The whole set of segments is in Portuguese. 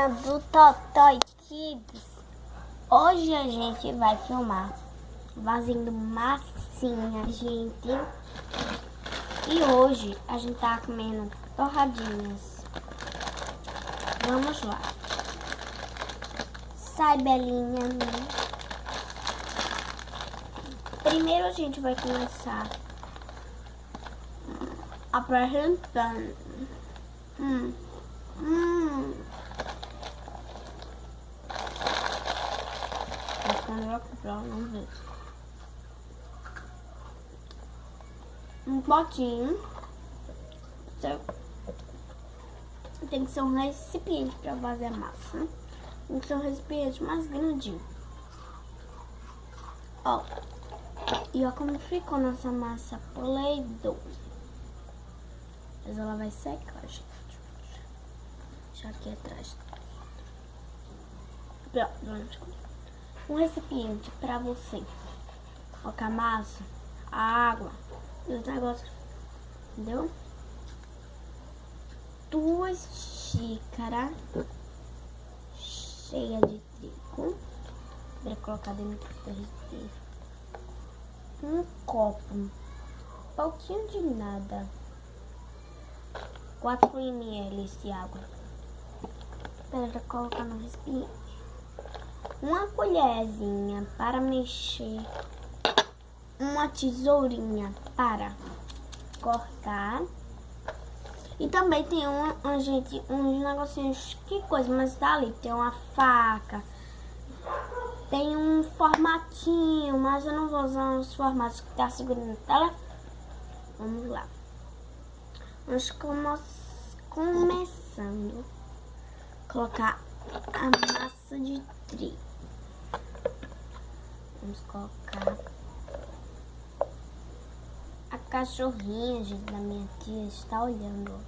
galerinha do Totoy Kids. Hoje a gente vai filmar fazendo massinha, gente. E hoje a gente tá comendo torradinhas. Vamos lá. Sai, Belinha. Primeiro a gente vai começar apresentando. Vamos ver. Um potinho. Tem que ser um recipiente para fazer a massa. Tem que ser um recipiente mais grandinho. Ó. E ó como ficou nossa massa Play-Doh. Mas ela vai secar, gente. Deixa aqui atrás. Pronto. Um recipiente para você colocar a massa, a água e os negócios, entendeu? 2 xícaras cheias de trigo para colocar dentro do recipiente. Um copo, pouquinho de nada, 4 ml de água para colocar no recipiente. Uma colherzinha para mexer, uma tesourinha para cortar. E também tem uns negocinhos, que coisa, mas tá ali, tem uma faca, tem um formatinho, mas eu não vou usar os formatos que tá segurando o telefone. Vamos lá. Vamos começando a colocar a massa de trigo. Vamos colocar a cachorrinha, gente, da minha tia está olhando.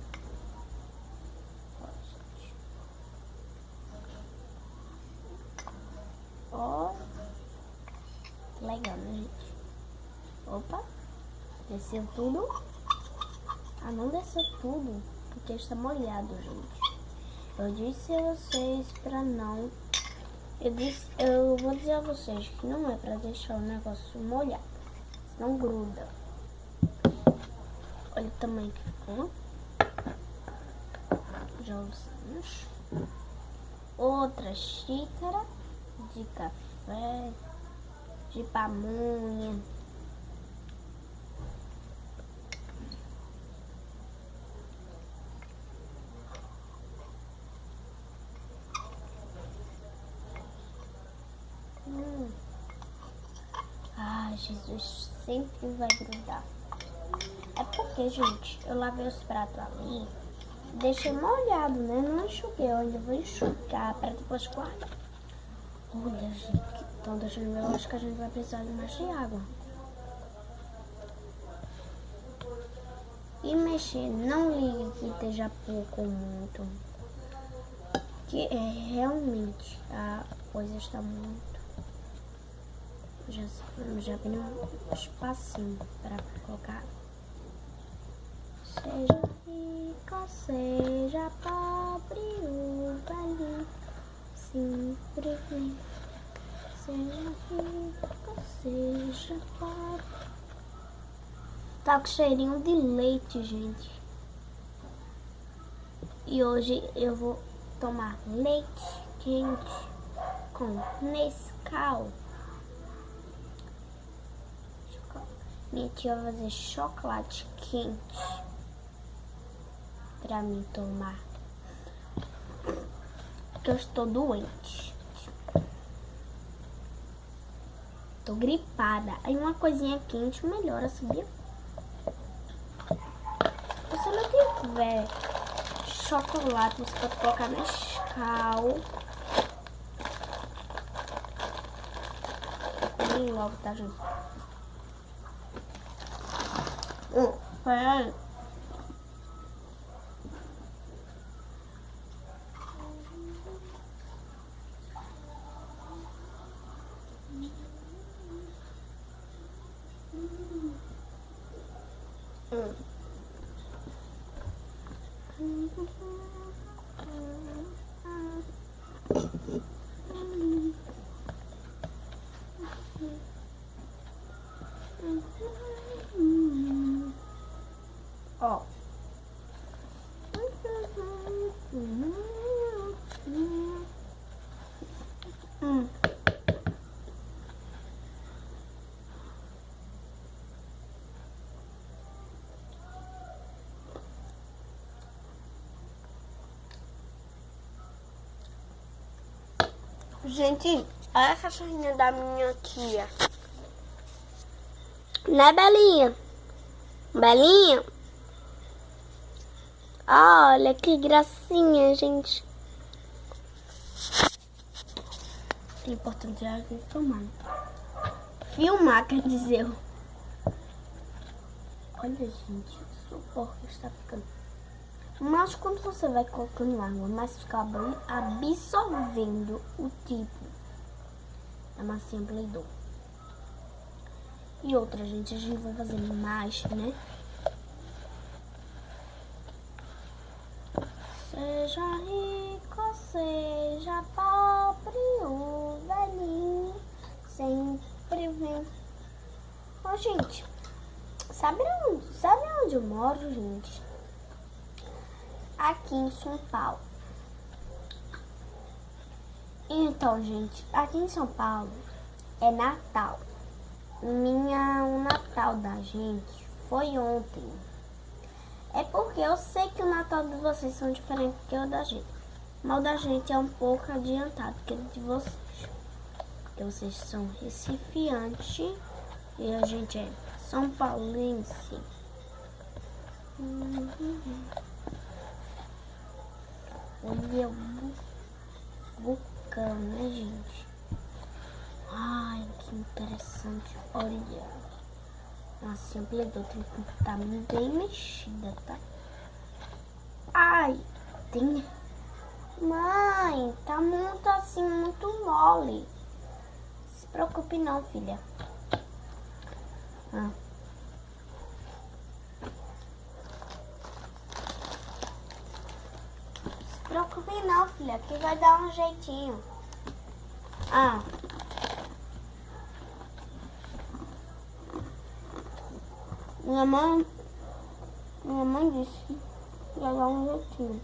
Ó, que legal, né, gente? Opa, desceu tudo. Ah, não desceu tudo, porque está molhado, gente. Eu disse a vocês pra não... Eu vou dizer a vocês que não é pra deixar o negócio molhado, senão gruda. Olha o tamanho que ficou. Já usamos. Outra xícara de café, de pamonha. Ai, Jesus, sempre vai grudar. É porque, gente, eu lavei os pratos ali, deixei molhado, né? Não enxuguei, eu ainda vou enxugar para depois guardar. Olha, gente, então deixa eu ver, eu acho que a gente vai precisar de mais de água. E mexer, não ligue que esteja pouco ou muito, que realmente a coisa está muito... Já vem um espacinho para colocar. Seja rico, seja pobre, o velhinho sempre vem. Seja rico, seja pobre. Tá com cheirinho de leite, gente. E hoje eu vou tomar leite quente com Nescau. Minha tia vai fazer chocolate quente pra mim tomar, porque eu estou doente, tô gripada. Aí uma coisinha quente melhora, sabia? Se você não tiver chocolate, você pode colocar Nescau. Vem logo, tá, gente? Peraí. Ó. Gente, olha a cachorrinha da minha tia. Né, Belinha? Belinha? Olha que gracinha, gente. É importante a gente filmar. Filmar, quer dizer. Olha, gente, o suporte está ficando. Mas quando você vai colocando água, mas fica absorvendo o tipo da massinha Play-Doh. E outra, gente, a gente vai fazer mais, né? Seja rico, seja pobre, o velhinho sempre vem. Ó, gente, sabe onde eu moro, gente? Aqui em São Paulo. Então, gente, aqui em São Paulo é Natal. O Natal da gente foi ontem. É porque eu sei que o Natal de vocês são diferentes do que o da gente. Mas o da gente é um pouco adiantado que o de vocês. Porque vocês são recipientes e a gente é São Paulense. Olha o vulcão, né, gente? Ai, que interessante. Olha. Nossa, o Play-Doh tem que estar bem mexida, tá? Ai, tem... Mãe, tá muito assim, muito mole. Não se preocupe não, filha. Se preocupe não, filha, que vai dar um jeitinho. Minha mãe disse que ia dar um jeitinho.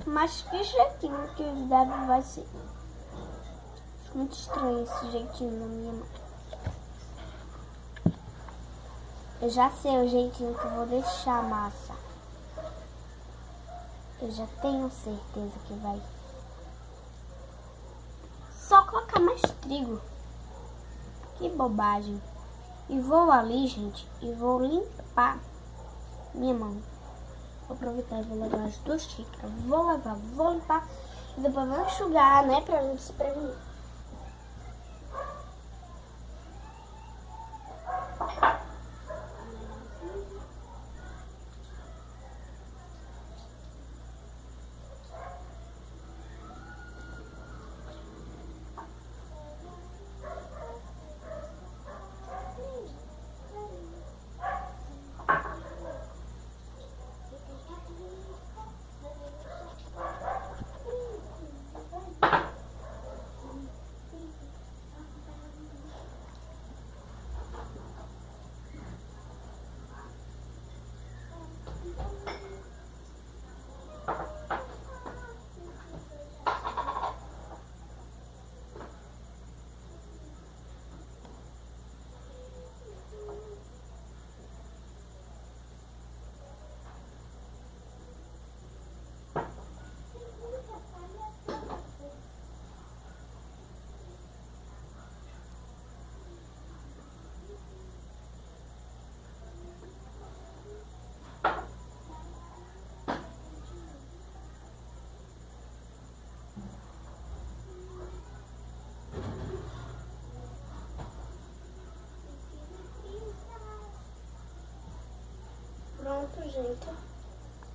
Mas que jeitinho que vai ser. Muito estranho esse jeitinho da minha mãe. Eu já sei o jeitinho que eu vou deixar a massa. Eu já tenho certeza que vai. Só colocar mais trigo. Que bobagem. E vou ali, gente, e vou limpar minha mão. Vou aproveitar e vou levar as 2 xícaras. Vou limpar e depois vou enxugar, né, pra gente se prevenir. Pronto, gente.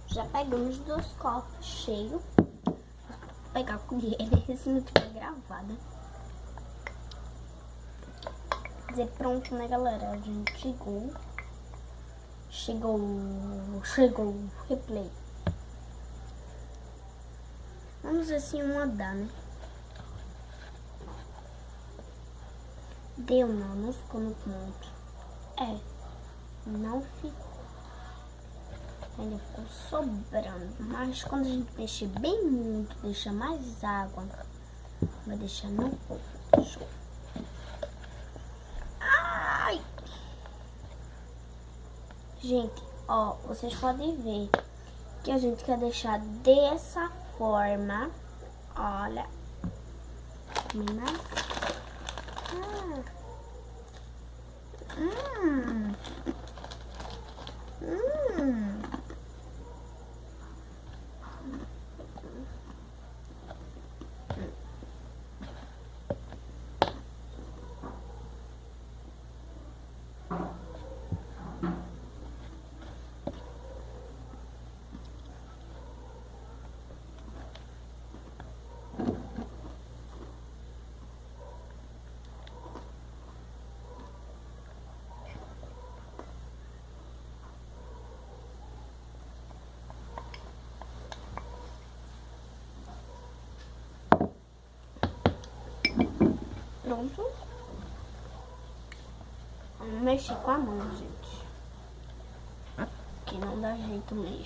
Já pegamos 2 copos cheios. Vou pegar a colher, se não tiver gravada. dizer pronto, né, galera? A gente chegou o replay. Vamos ver se uma dá, né? Deu não ficou no ponto. Não ficou. Ainda ficou sobrando. Mas quando a gente mexer bem muito, deixa mais água, vai deixar no ponto. Ai! Gente, ó, vocês podem ver que a gente quer deixar dessa forma. Olha. Pronto. Vamos mexer com a mão, gente. Que não dá jeito mesmo.